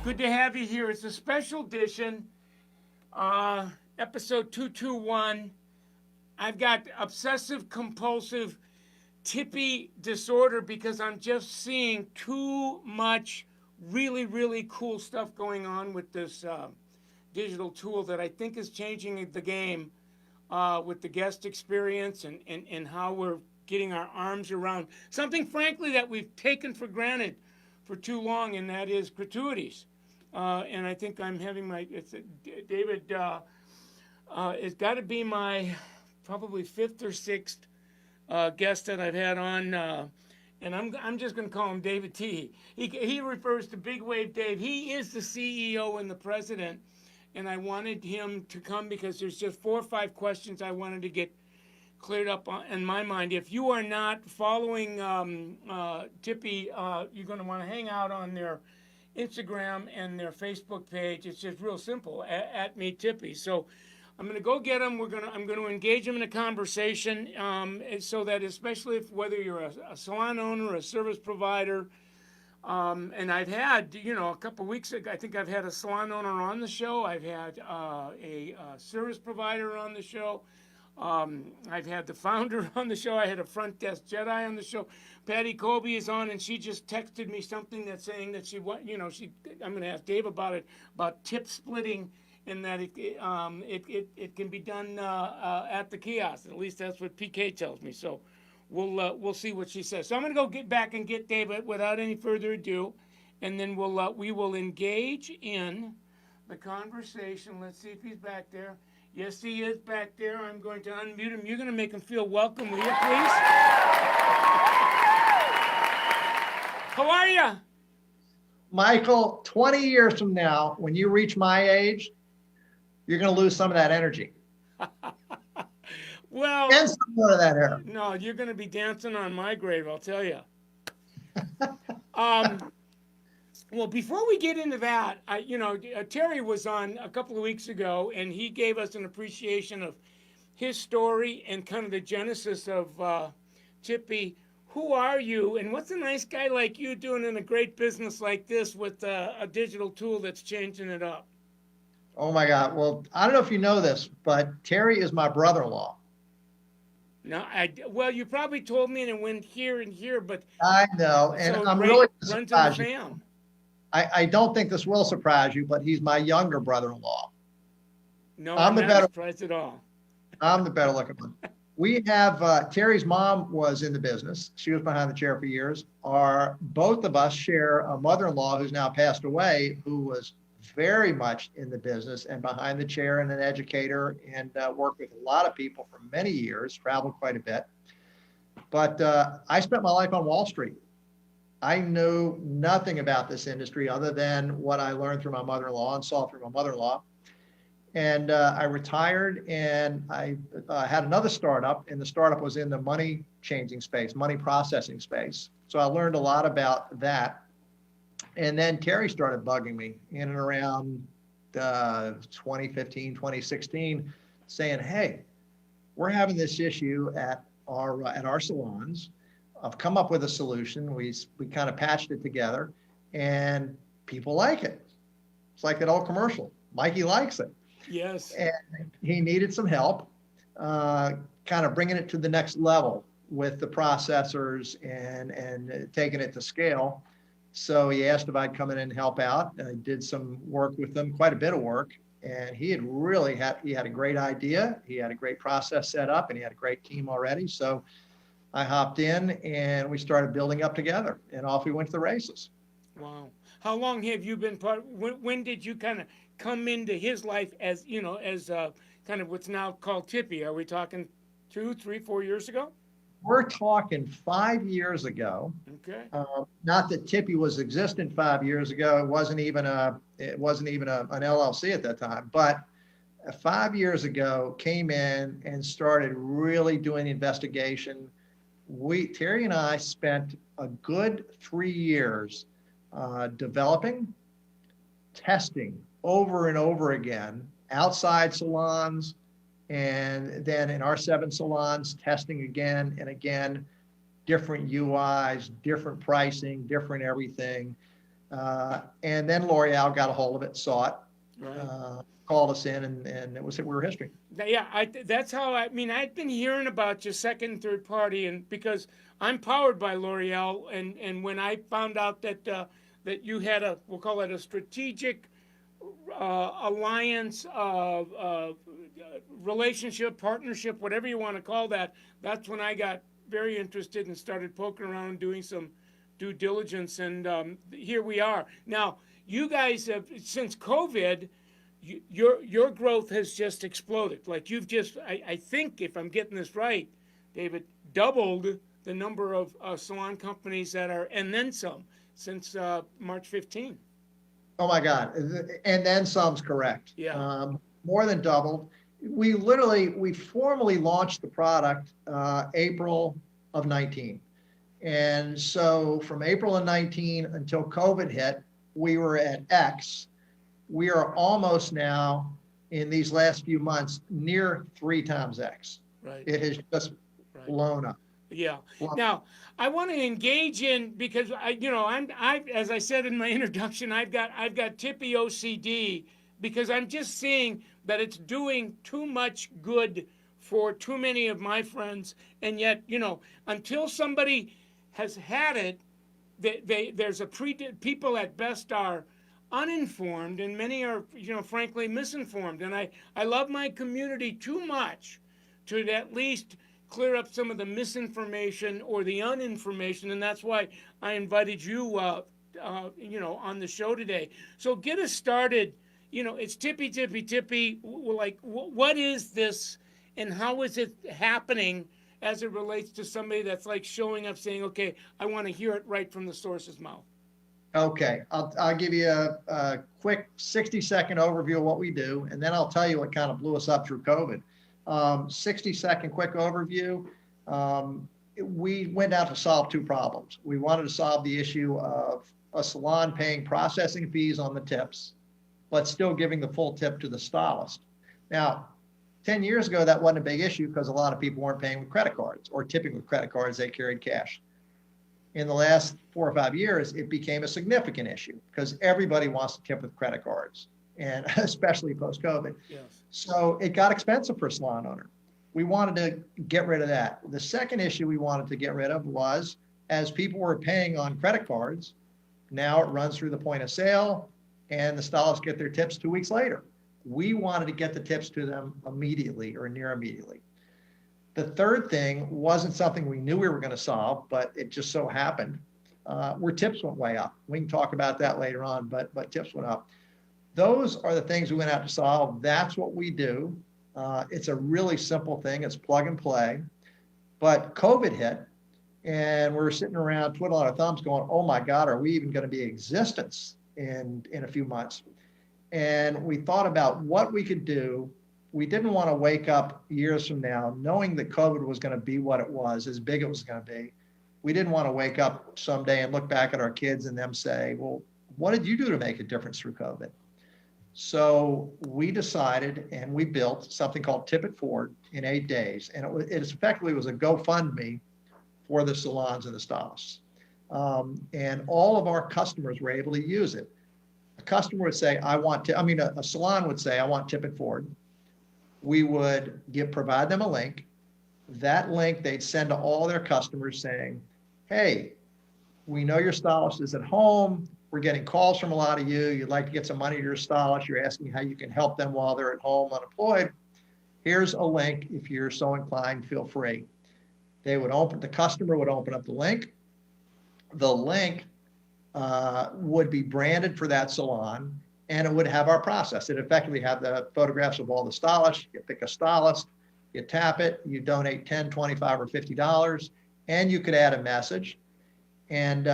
Good to have you here. It's a special edition, episode 221. I've got obsessive compulsive Tippy disorder because I'm just seeing too much really, really cool stuff going on with this digital tool that I think is changing the game with the guest experience and how we're getting our arms around something, frankly, that we've taken for granted for too long, and that is gratuities. And I think I'm having David. It's got to be my probably fifth or sixth guest that I've had on, and I'm just going to call him David T. He refers to Big Wave Dave. He is the CEO and the president, and I wanted him to come because there's just 4 or 5 questions I wanted to get cleared up in my mind. If you are not following Tippy, you're going to want to hang out on their Instagram and their Facebook page. It's just real simple, at me Tippy. So I'm going to go get him. I'm going to engage him in a conversation, so that especially whether you're a salon owner, a service provider, and I've had, a couple of weeks ago, I think I've had a salon owner on the show. I've had a service provider on the show. I've had the founder on the show. I had a front desk Jedi on the show. Patty Colby is on, and she just texted me something that's saying that I'm going to ask Dave about it, about tip splitting, and that it can be done at the kiosk. At least that's what PK tells me. So we'll see what she says. So I'm going to go get back and get David without any further ado, and then we will engage in the conversation. Let's see if he's back there. Yes, he is back there. I'm going to unmute him. You're going to make him feel welcome, will you, please? How are you? Michael, 20 years from now, when you reach my age, you're going to lose some of that energy. Well, and some more of that hair. No, you're going to be dancing on my grave, I'll tell you. Well, before we get into that, Terry was on a couple of weeks ago, and he gave us an appreciation of his story and kind of the genesis of Tippy. Who are you, and what's a nice guy like you doing in a great business like this with a digital tool that's changing it up? Oh, my God. Well, I don't know if you know this, but Terry is my brother-in-law. No, well, you probably told me, and it went here and here, but I know, and so I'm really runs in the fam. I don't think this will surprise you, but he's my younger brother-in-law. No, I'm not surprised at all. I'm the better looking one. We have, Terry's mom was in the business. She was behind the chair for years. Both of us share a mother-in-law who's now passed away, who was very much in the business and behind the chair and an educator, and worked with a lot of people for many years, traveled quite a bit. But I spent my life on Wall Street. I knew nothing about this industry other than what I learned through my mother-in-law and saw through my mother-in-law. And I retired, and I had another startup, and the startup was in the money changing space, money processing space. So I learned a lot about that. And then Terry started bugging me in and around 2015, 2016, saying, hey, we're having this issue at our salons. I've come up with a solution. We kind of patched it together, and people like it. It's like that old commercial. Mikey likes it. Yes. And he needed some help, kind of bringing it to the next level with the processors and taking it to scale. So he asked if I'd come in and help out. I did some work with them, quite a bit of work. And he had a great idea. He had a great process set up, and he had a great team already. So I hopped in, and we started building up together, and off we went to the races. Wow. How long have you been when did you kind of come into his life as kind of what's now called Tippy? Are we talking 2, 3, 4 years ago? We're talking 5 years ago. Okay. Not that Tippy was existent 5 years ago. It wasn't even an LLC at that time. But 5 years ago, came in and started really doing the investigation. Terry and I spent a good 3 years developing, testing over and over again, outside salons, and then in our 7 salons, testing again and again, different UIs, different pricing, different everything. And then L'Oreal got a hold of it, saw it, Right. called us in, and we were history. Yeah, that's how I mean. I'd been hearing about your second and third party, and because I'm powered by L'Oreal, and when I found out that that you had we'll call it a strategic alliance, relationship, partnership, whatever you want to call that, that's when I got very interested and started poking around and doing some due diligence, and here we are now. You guys have, since COVID, your growth has just exploded. Like you've just, I think, if I'm getting this right, David, doubled the number of salon companies that are, and then some, since March 15. Oh my God. And then some's correct. Yeah. More than doubled. We formally launched the product April of 19. And so from April of 19 until COVID hit, we were at X. We are almost now, in these last few months, near 3 times X. Right. It has just blown up. Yeah. Now, I want to engage in, because I as I said in my introduction, I've got Tippy OCD, because I'm just seeing that it's doing too much good for too many of my friends, and yet, until somebody has had it, there's people at best are uninformed, and many are, frankly misinformed. And I love my community too much to at least clear up some of the misinformation or the uninformation, and that's why I invited you, on the show today. So get us started. It's Tippy, Tippy, Tippy. Like, what is this, and how is it happening as it relates to somebody that's like showing up saying, okay, I want to hear it right from the source's mouth? Okay, I'll give you a quick 60-second overview of what we do, and then I'll tell you what kind of blew us up through COVID. 60-second quick overview. We went out to solve 2 problems. We wanted to solve the issue of a salon paying processing fees on the tips, but still giving the full tip to the stylist. Now, 10 years ago, that wasn't a big issue because a lot of people weren't paying with credit cards or tipping with credit cards. They carried cash. In the last 4 or 5 years, it became a significant issue because everybody wants to tip with credit cards, and especially post-COVID. Yes. So it got expensive for a salon owner. We wanted to get rid of that. The second issue we wanted to get rid of was, as people were paying on credit cards, now it runs through the point of sale and the stylists get their tips 2 weeks later. We wanted to get the tips to them immediately or near immediately. The third thing wasn't something we knew we were going to solve, but it just so happened where tips went way up. We can talk about that later on, but tips went up. Those are the things we went out to solve. That's what we do. It's a really simple thing. It's plug and play. But COVID hit, and we were sitting around twiddling our thumbs going, oh my God, are we even going to be in existence in a few months? And we thought about what we could do. We didn't want to wake up years from now knowing that COVID was going to be what it was, as big it was going to be. We didn't want to wake up someday and look back at our kids and them say, well, what did you do to make a difference through COVID? So we decided, and we built something called Tip It Forward in 8 days. And it effectively was a GoFundMe for the salons and the stylists. And all of our customers were able to use it. A customer would say, a salon would say, I want Tip It Forward. We would provide them a link. That link they'd send to all their customers saying, hey, we know your stylist is at home. We're getting calls from a lot of you. You'd like to get some money to your stylist. You're asking how you can help them while they're at home unemployed. Here's a link. If you're so inclined, feel free. The customer would open up the link. The link would be branded for that salon, and it would have our process. It effectively have the photographs of all the stylists. You pick a stylist, you tap it, you donate $10, $25, or $50, and you could add a message. And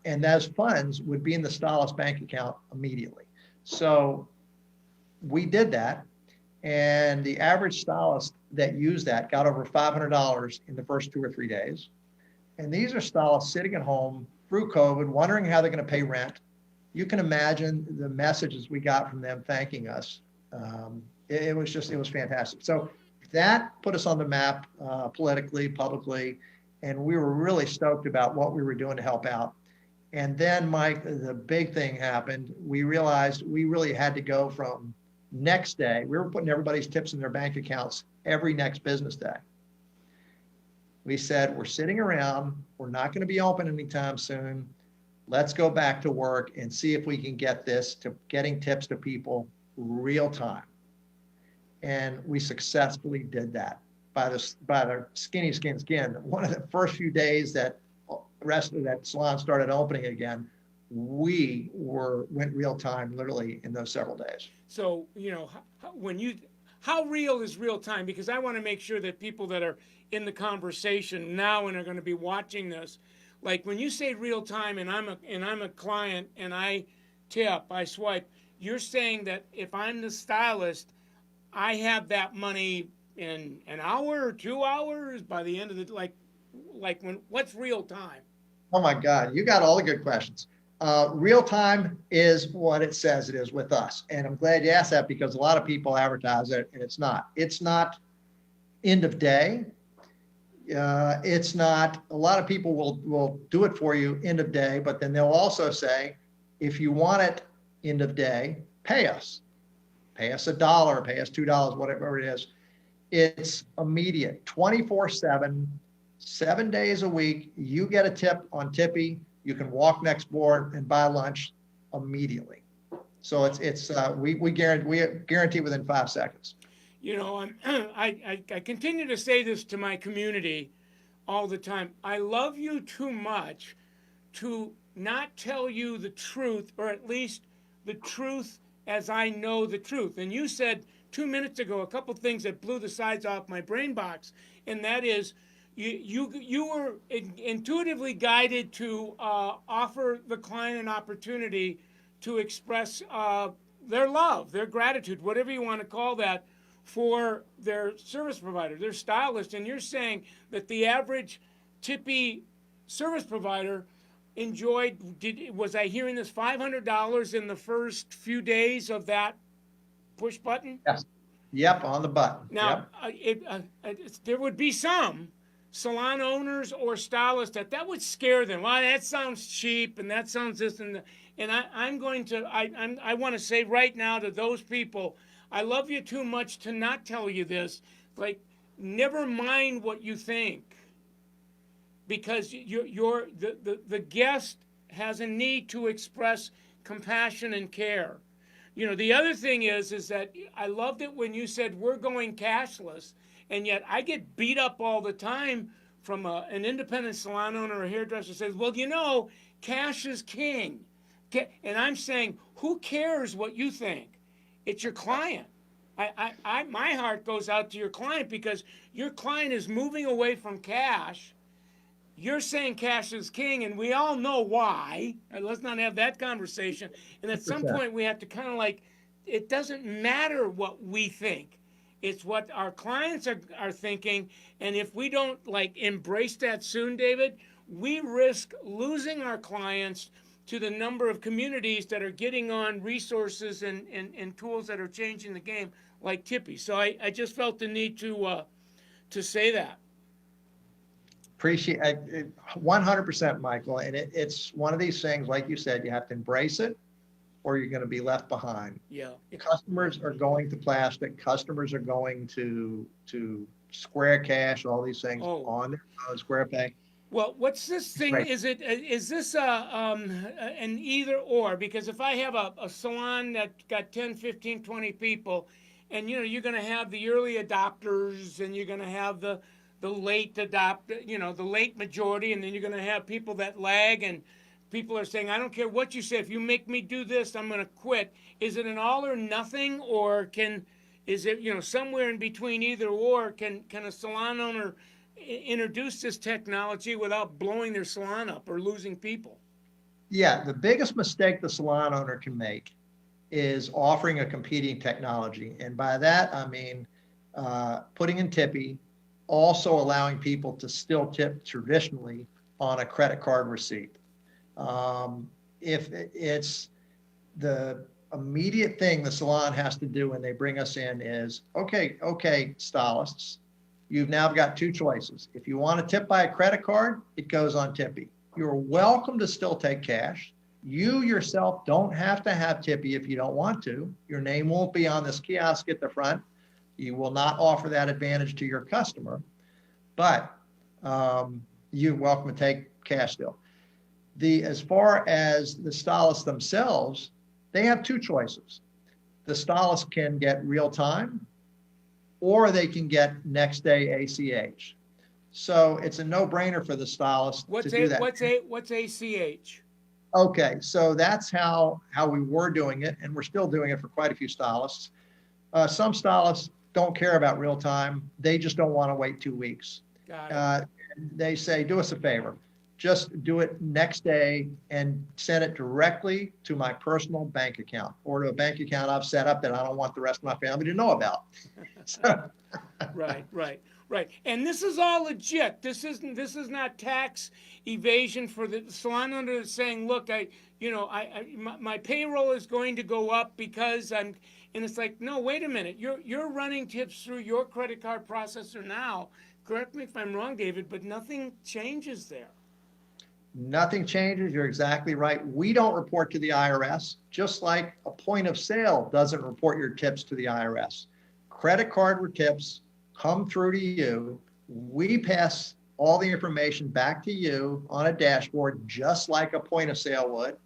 those funds would be in the stylist bank account immediately. So we did that, and the average stylist that used that got over $500 in the first 2 or 3 days. And these are stylists sitting at home through COVID, wondering how they're going to pay rent. You can imagine the messages we got from them thanking us. It was fantastic. So that put us on the map politically, publicly, and we were really stoked about what we were doing to help out. And then, Mike, the big thing happened. We realized we really had to go from next day. We were putting everybody's tips in their bank accounts every next business day. We said, we're sitting around. We're not going to be open anytime soon. Let's go back to work and see if we can get this to getting tips to people real time. And we successfully did that by the skin. One of the first few days that the rest of that salon started opening again, we went real time literally in those several days. So, how real is real time? Because I want to make sure that people that are in the conversation now and are going to be watching this, like when you say real time and I'm a client and I tip, I swipe, you're saying that if I'm the stylist, I have that money in an hour or 2 hours by the end of the, like what's real time? Oh my God, you got all the good questions. Real time is what it says it is with us. And I'm glad you asked that because a lot of people advertise it and it's not. It's not end of day. It's not, a lot of people will do it for you end of day, but then they'll also say, if you want it end of day, pay us. Pay us $1, pay us $2, whatever it is. It's immediate, 24/7, 7 days a week. You get a tip on Tippy. You can walk next door and buy lunch immediately. So we guarantee within 5 seconds. I continue to say this to my community all the time. I love you too much to not tell you the truth, or at least the truth as I know the truth. And you said 2 minutes ago a couple things that blew the sides off my brain box, and that is you were intuitively guided to offer the client an opportunity to express their love, their gratitude, whatever you want to call that, for their service provider, their stylist. And you're saying that the average Tippy service provider was I hearing this, $500 in the first few days of that push button? Yes. Yep, on the button. Now, yep. There would be some salon owners or stylists that would scare them. Well, that sounds cheap, and that sounds this and that. And I want to say right now to those people, I love you too much to not tell you this. Like, never mind what you think, because the guest has a need to express compassion and care. The other thing is that I loved it when you said we're going cashless, and yet I get beat up all the time from an independent salon owner or hairdresser says, well, cash is king. And I'm saying, who cares what you think? It's your client. My heart goes out to your client because your client is moving away from cash. You're saying cash is king, and we all know why. Let's not have that conversation. And at some point, we have to kind of it doesn't matter what we think. It's what our clients are thinking. And if we don't embrace that soon, David, we risk losing our clients to the number of communities that are getting on resources and tools that are changing the game, like Tippy. So I just felt the need to say that. Appreciate it 100%, Michael. And it's one of these things, like you said, you have to embrace it or you're going to be left behind. Yeah. Customers are going to plastic. Customers are going to Square Cash, all these things on their phone, Square Pay. Well, what's this thing? Right. Is this an either or? Because if I have a salon that got 10, 15, 20 people, and you're going to have the early adopters, and you're going to have the late the late majority, and then you're going to have people that lag, and people are saying, I don't care what you say, if you make me do this, I'm going to quit. Is it an all or nothing, or is it somewhere in between either or? Can a salon owner introduce this technology without blowing their salon up or losing people? Yeah, the biggest mistake the salon owner can make is offering a competing technology. And by that, I mean putting in Tippy, also allowing people to still tip traditionally on a credit card receipt. If it's the immediate thing the salon has to do when they bring us in is, okay, stylists, you've now got two choices. If you want to tip by a credit card, it goes on Tippy. You're welcome to still take cash. You yourself don't have to have Tippy if you don't want to. Your name won't be on this kiosk at the front. You will not offer that advantage to your customer, but you're welcome to take cash still. As far as the stylists themselves, they have two choices. The stylist can get real time, or they can get next day ACH. So it's a no-brainer for the stylist to do that. What's ACH? Okay, so that's how we were doing it, and we're still doing it for quite a few stylists. Some stylists don't care about real time. They just don't want to wait 2 weeks. Got it. They say, do us a favor. Just do it next day and send it directly to my personal bank account or to a bank account I've set up that I don't want the rest of my family to know about. So. Right. And this is all legit. This is not tax evasion for the salon owner that's saying, look, my payroll is going to go up because I'm, and it's like, no, wait a minute. You're running tips through your credit card processor now. Correct me if I'm wrong, David, but nothing changes there. Nothing changes. You're exactly right. We don't report to the IRS, just like a point of sale doesn't report your tips to the IRS. Credit card tips come through to you. We pass all the information back to you on a dashboard, just like a point of sale would.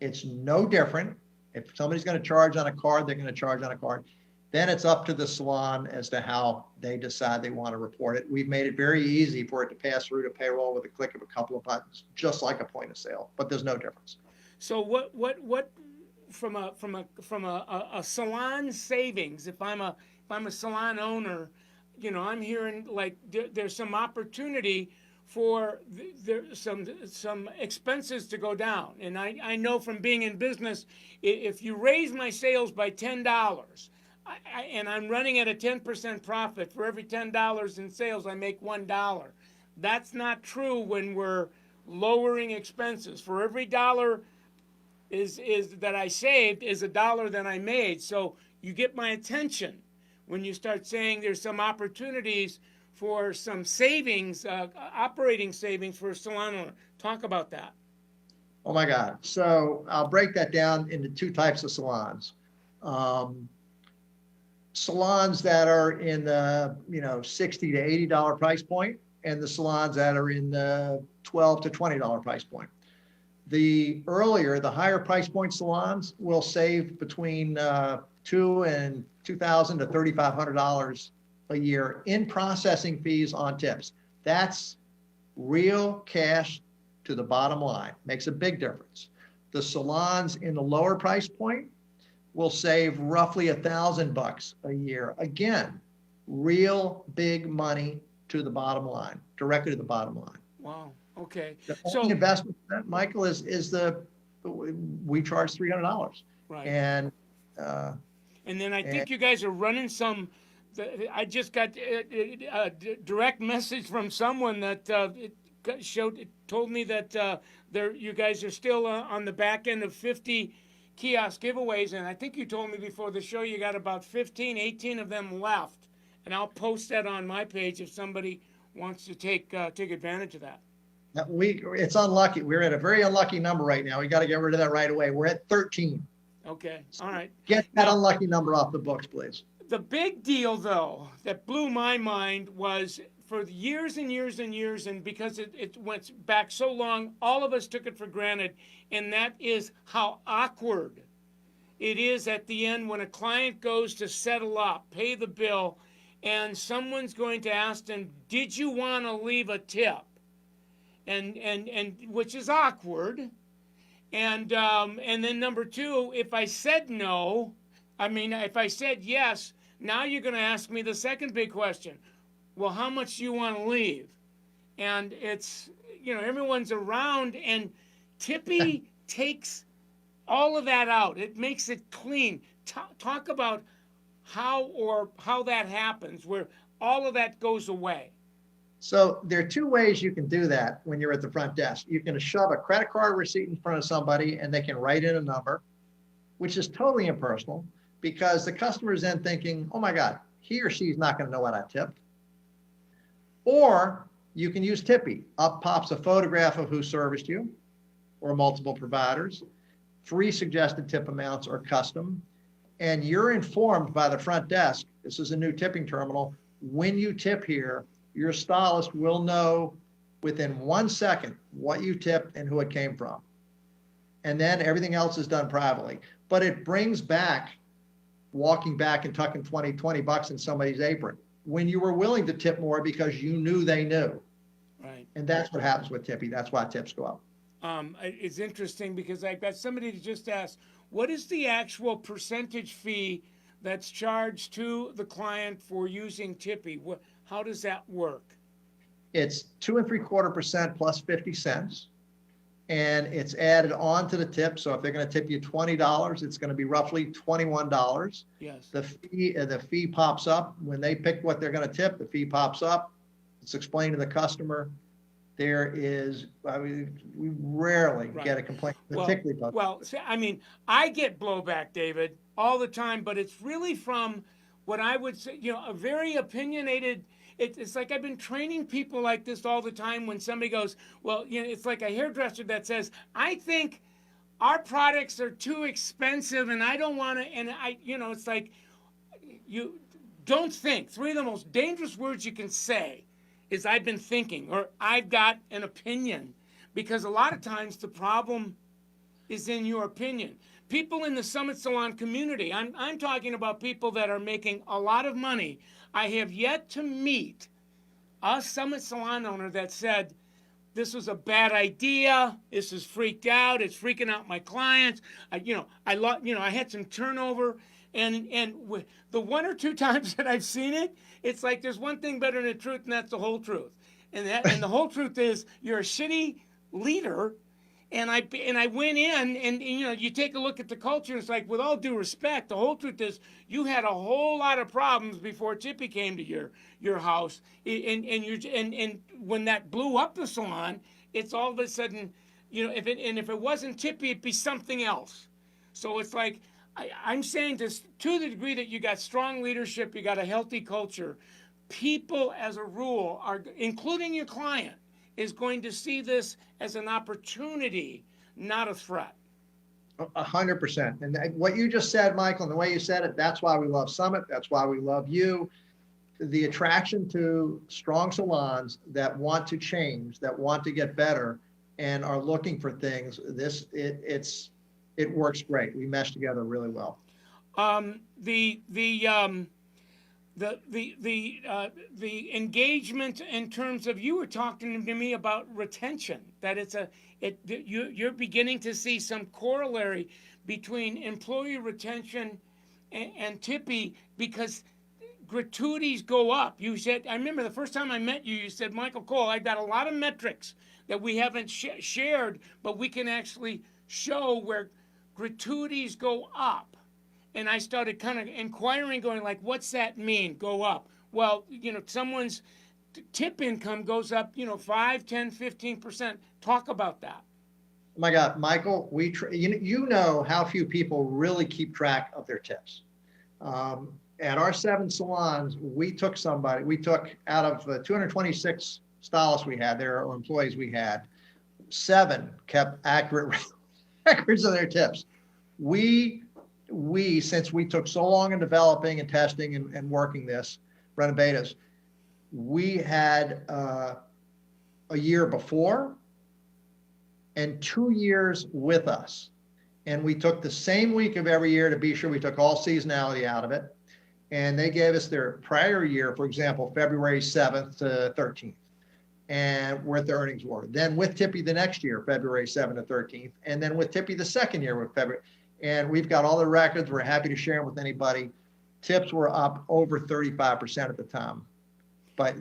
It's no different. If somebody's going to charge on a card, they're going to charge on a card. Then it's up to the salon as to how they decide they want to report it. We've made it very easy for it to pass through to payroll with a click of a couple of buttons, just like a point of sale, but there's no difference. So what from a salon savings, if I'm a salon owner, I'm hearing like there's some opportunity for some expenses to go down. And I know from being in business, if you raise my sales by $10, and I'm running at a 10% profit, for every $10 in sales, I make $1. That's not true when we're lowering expenses. For every dollar is that I saved is a dollar that I made. So you get my attention when you start saying there's some opportunities for some savings, operating savings for a salon owner. Talk about that. Oh my God. So I'll break that down into two types of salons. Salons that are in the $60 to $80 price point, and the salons that are in the $12 to $20 price point. The higher price point salons will save between $2,000 and $2,000 to $3,500 a year in processing fees on tips. That's real cash to the bottom line. Makes a big difference. The salons in the lower price point will save roughly $1,000 a year. Again, real big money to the bottom line, directly to the bottom line. Wow. Okay. The only investment, Michael, is we charge $300. Right. And then I think you guys are running some. I just got a direct message from someone that told me that you guys are still on the back end of 50 kiosk giveaways, and I think you told me before the show you got about 18 of them left, and I'll post that on my page if somebody wants to take advantage of that. It's unlucky. We're at a very unlucky number right now. We got to get rid of that right away. We're at 13. Okay, all right. Get that unlucky number off the books, please. The big deal, though, that blew my mind was for years and years and years, and because it went back so long, all of us took it for granted, and that is how awkward it is at the end when a client goes to settle up, pay the bill, and someone's going to ask them, did you want to leave a tip? And which is awkward. And then number two, if I said no, if I said yes, now you're going to ask me the second big question. Well, how much do you want to leave? And it's, everyone's around, and Tippy takes all of that out. It makes it clean. Talk about how that happens, where all of that goes away. So there are two ways you can do that when you're at the front desk. You can shove a credit card receipt in front of somebody and they can write in a number, which is totally impersonal because the customer is then thinking, oh my God, he or she's not going to know what I tipped. Or you can use Tippy. Up pops a photograph of who serviced you or multiple providers. 3 suggested tip amounts are custom. And you're informed by the front desk, this is a new tipping terminal, when you tip here, your stylist will know within 1 second what you tipped and who it came from. And then everything else is done privately. But it brings back walking back and tucking $20 in somebody's apron when you were willing to tip more because you knew they knew. Right. And that's what happens with Tippy. That's why tips go up. It's interesting because I've got somebody that just asked, what is the actual percentage fee that's charged to the client for using Tippy? How does that work? It's 2.75% plus 50 cents. And it's added on to the tip. So if they're going to tip you $20, it's going to be roughly $21. Yes. The fee pops up when they pick what they're going to tip. The fee pops up. It's explained to the customer. There is, I mean, we rarely get a complaint, particularly about. Well, I mean, I get blowback, David, all the time, but it's really from what I would say, a very opinionated. It's like I've been training people like this all the time. When somebody goes, well, it's like a hairdresser that says, I think our products are too expensive, and I don't want to. And it's like, you don't think. 3 of the most dangerous words you can say is I've been thinking, or I've got an opinion, because a lot of times the problem is in your opinion. People in the Summit Salon community, I'm talking about people that are making a lot of money. I have yet to meet a Summit Salon owner that said, this was a bad idea, this is freaked out, it's freaking out my clients. I had some turnover. And the 1 or 2 times that I've seen it, it's like there's one thing better than the truth, and that's the whole truth. And the whole truth is you're a shitty leader. And I went in, and you take a look at the culture. It's like, with all due respect, the whole truth is you had a whole lot of problems before Tippy came to your house. And when that blew up the salon, it's all of a sudden, if it wasn't Tippy, it'd be something else. So it's like, I'm saying to the degree that you got strong leadership, you got a healthy culture, people as a rule are, including your client, is going to see this as an opportunity, not a threat. 100%. And what you just said, Michael, and the way you said it, that's why we love Summit. That's why we love you. The attraction to strong salons that want to change, that want to get better, and are looking for things. It works great. We mesh together really well. The engagement in terms of, you were talking to me about retention, that you're beginning to see some corollary between employee retention and Tippy, because gratuities go up. You said, I remember the first time I met you, you said, Michael Cole, I've got a lot of metrics that we haven't shared, but we can actually show where gratuities go up. And I started kind of inquiring, going like, what's that mean, go up? Well, someone's tip income goes up, 5, 10, 15%. Talk about that. Oh my God, Michael, you know how few people really keep track of their tips. At our 7 salons, we took out of the 226 stylists we had, there or employees we had, 7 kept accurate records of their tips. We, since we took so long in developing and testing and working this, running betas, we had a year before and 2 years with us. And we took the same week of every year to be sure we took all seasonality out of it. And they gave us their prior year, for example, February 7th to 13th. And with the earnings were. Then with Tippy the next year, February 7th to 13th. And then with Tippy the second year with February. And we've got all the records. We're happy to share them with anybody. Tips were up over 35% at the time. But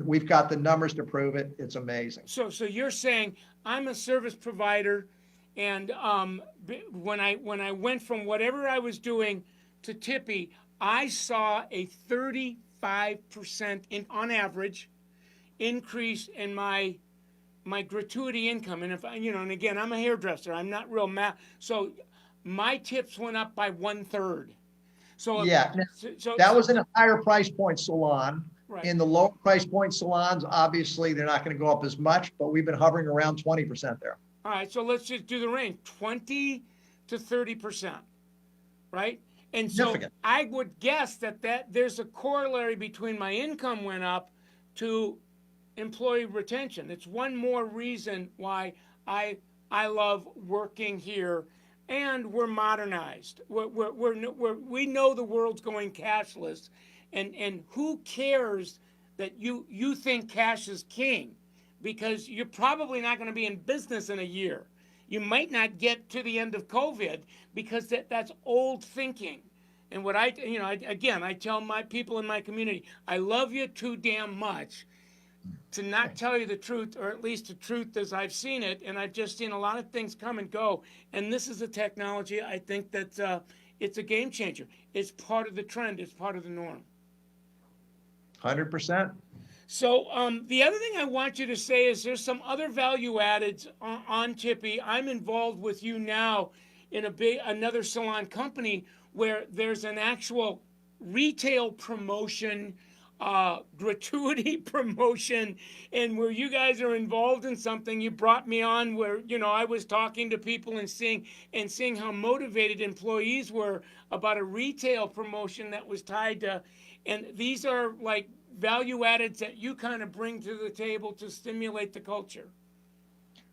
we've got the numbers to prove it. It's amazing. So you're saying I'm a service provider, and when I went from whatever I was doing to Tippy, I saw a 35% on average increase in my gratuity income. And if and again, I'm a hairdresser. I'm not real math. So my tips went up by 1/3. So yeah, that was in a higher price point salon. Right. In the lower price point salons, obviously, they're not going to go up as much, but we've been hovering around 20% there. All right. So let's just do the range 20 to 30%. Right. And so Significant. I would guess that there's a corollary between my income went up to employee retention. It's one more reason why I I love working here, and we're modernized. We know the world's going cashless, and who cares that you think cash is king, because you're probably not going to be in business in a year. You might not get to the end of COVID because that's old thinking. And what I tell my people in my community, I love you too damn much to not tell you the truth, or at least the truth as I've seen it. And I've just seen a lot of things come and go. And this is a technology, I think that it's a game changer. It's part of the trend. It's part of the norm. 100%. So the other thing I want you to say is there's some other value addeds on Tippy. I'm involved with you now in another salon company where there's an actual retail promotion, gratuity promotion, and where you guys are involved in something. You brought me on where I was talking to people and seeing how motivated employees were about a retail promotion that was tied to, and these are like value addeds that you kind of bring to the table to stimulate the culture.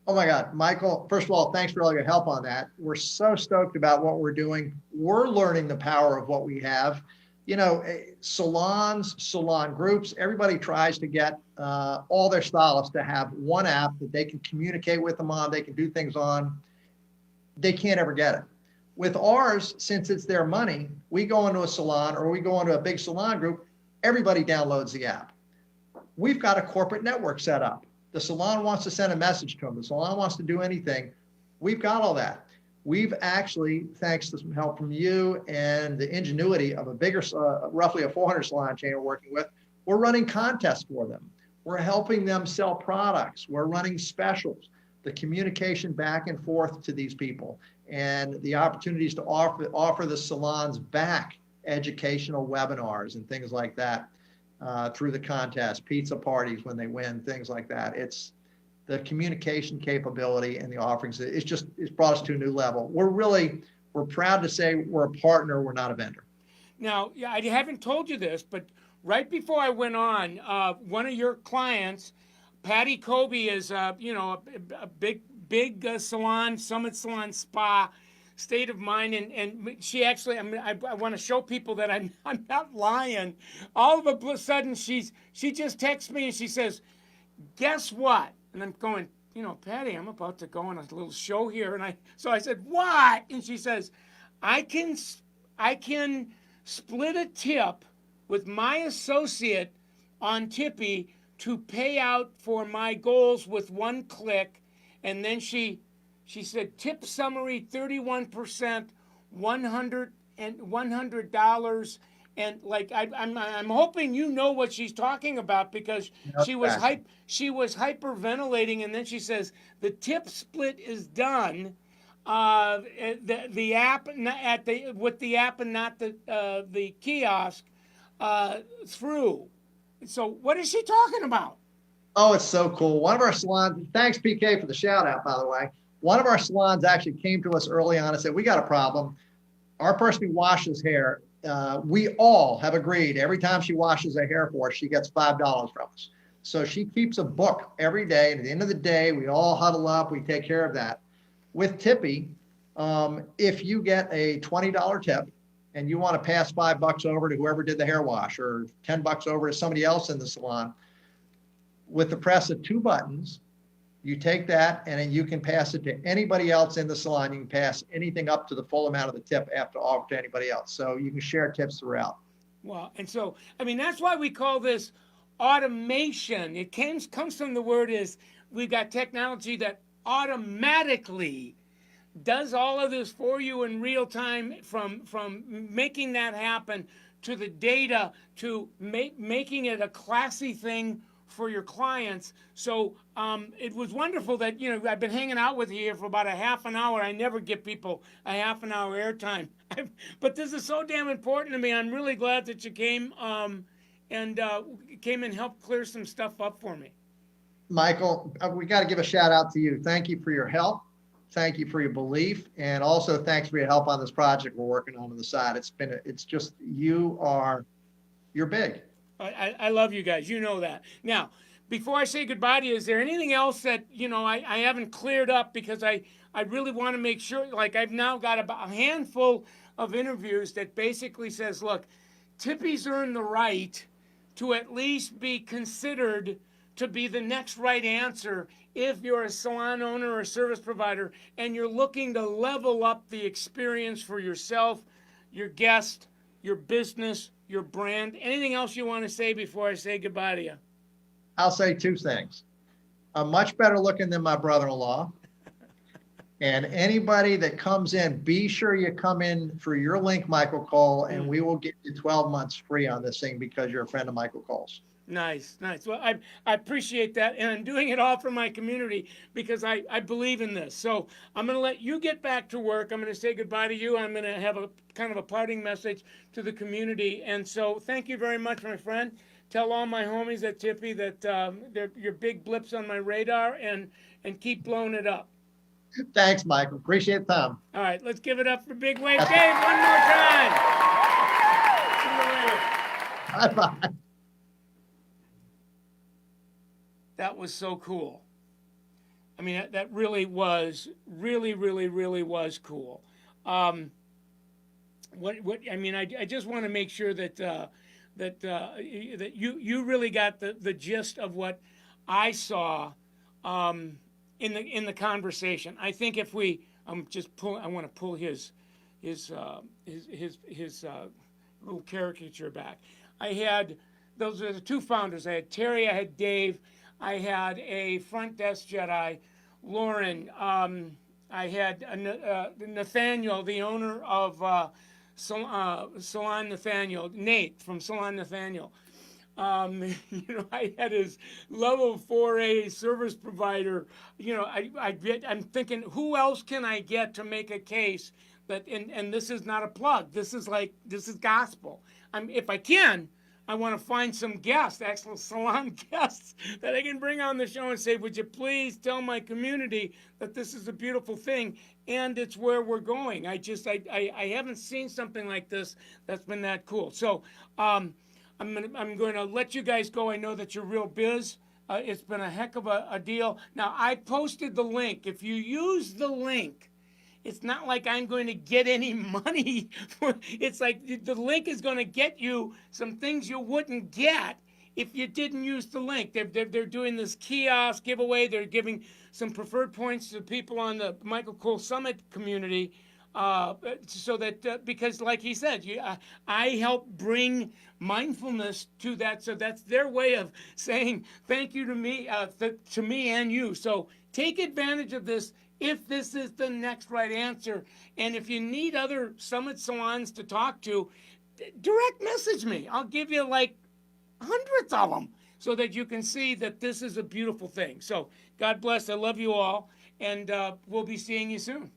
Oh my God, Michael, first of all, thanks for all your help on that. We're so stoked about what we're doing. We're learning the power of what we have. Salons, salon groups, everybody tries to get all their stylists to have one app that they can communicate with them on, they can do things on. They can't ever get it. With ours, since it's their money, we go into a salon or we go into a big salon group, everybody downloads the app. We've got a corporate network set up. The salon wants to send a message to them. The salon wants to do anything. We've got all that. We've actually, thanks to some help from you and the ingenuity of a bigger, roughly a 400 salon chain we're working with, we're running contests for them. We're helping them sell products. We're running specials. The communication back and forth to these people and the opportunities to offer the salons back educational webinars and things like that through the contest, pizza parties when they win, things like that. It's the communication capability and the offerings. It's brought us to a new level. We're proud to say we're a partner. We're not a vendor. Now, yeah, I haven't told you this, but right before I went on, one of your clients, Patty Kobe, is a big salon, Summit Salon Spa, state of mind, and she actually, I want to show people that I'm not lying. All of a sudden, she just texts me and she says, "Guess what?" And I'm going, Patty, I'm about to go on a little show here, and so I said, "What?" And she says, I can split a tip with my associate on Tippy to pay out for my goals with one click." And then she said, tip summary 31%, $100. And like I'm hoping you know what she's talking about, because she was hyperventilating, and then she says the tip split is done. The app with the app and not the kiosk through. So what is she talking about? Oh, it's so cool. One of our salons, thanks PK for the shout out, by the way. One of our salons actually came to us early on and said, we got a problem. Our person who washes hair, we all have agreed every time she washes her hair for us, she gets $5 from us. So she keeps a book every day. And at the end of the day, we all huddle up. We take care of that. With Tippy, if you get a $20 tip and you want to pass $5 over to whoever did the hair wash, or $10 over to somebody else in the salon, with the press of two buttons, you take that and then you can pass it to anybody else in the salon. You can pass anything up to the full amount of the tip after offer to anybody else. So you can share tips throughout. Well, and so, that's why we call this automation. It comes from the word is we've got technology that automatically does all of this for you in real time, from making that happen to the data to making it a classy thing for your clients. So it was wonderful that I've been hanging out with you here for about a half an hour. I never give people a half an hour airtime, but this is so damn important to me. I'm really glad that you came and came and helped clear some stuff up for me. Michael, we got to give a shout out to you. Thank you for your help. Thank you for your belief. And also thanks for your help on this project we're working on the side. It's just, you're big. I love you guys. You know that. Now, before I say goodbye to you, is there anything else that, I haven't cleared up, because I really want to make sure, like I've now got about a handful of interviews that basically says, look, Tippy's earned the right to at least be considered to be the next right answer if you're a salon owner or a service provider and you're looking to level up the experience for yourself, your guest, your business, your brand. Anything else you want to say before I say goodbye to you? I'll say two things. I'm much better looking than my brother-in-law. And anybody that comes in, be sure you come in for your link, Michael Cole, and we will get you 12 months free on this thing because you're a friend of Michael Cole's. Nice. Well, I appreciate that, and I'm doing it all for my community because I believe in this. So I'm going to let you get back to work. I'm going to say goodbye to you. I'm going to have a kind of a parting message to the community. And so thank you very much, my friend. Tell all my homies at Tippy that you're big blips on my radar, and keep blowing it up. Thanks, Michael. Appreciate the time. All right, let's give it up for Big Wave Dave one more time. See you later. Bye-bye. That was so cool. I mean, that really was, really was cool. I mean, I just want to make sure that that you really got the gist of what I saw in the conversation. I think if we I want to pull his little caricature back. I had, those are the two founders. I had Terry, I had Dave, I had a front desk Jedi, Lauren. I had Nathaniel, the owner of Salon Nathaniel, Nate from Salon Nathaniel. I had his level 4A service provider. I'm thinking, who else can I get to make a case that, and this is not a plug. This is gospel. If I can, I want to find some guests, actual salon guests, that I can bring on the show and say, would you please tell my community that this is a beautiful thing and it's where we're going. I haven't seen something like this that's been that cool. So I'm going to let you guys go. I know that you're real biz. It's been a heck of a deal. Now, I posted the link. If you use the link, it's not like I'm going to get any money. It's like the link is going to get you some things you wouldn't get if you didn't use the link. They're doing this kiosk giveaway. They're giving some preferred points to people on the Michael Cole Summit community. So that because, like he said, I help bring mindfulness to that. So that's their way of saying thank you to me and you. So take advantage of this if this is the next right answer. And if you need other Summit salons to talk to, direct message me. I'll give you like hundreds of them so that you can see that this is a beautiful thing. So God bless. I love you all. And we'll be seeing you soon.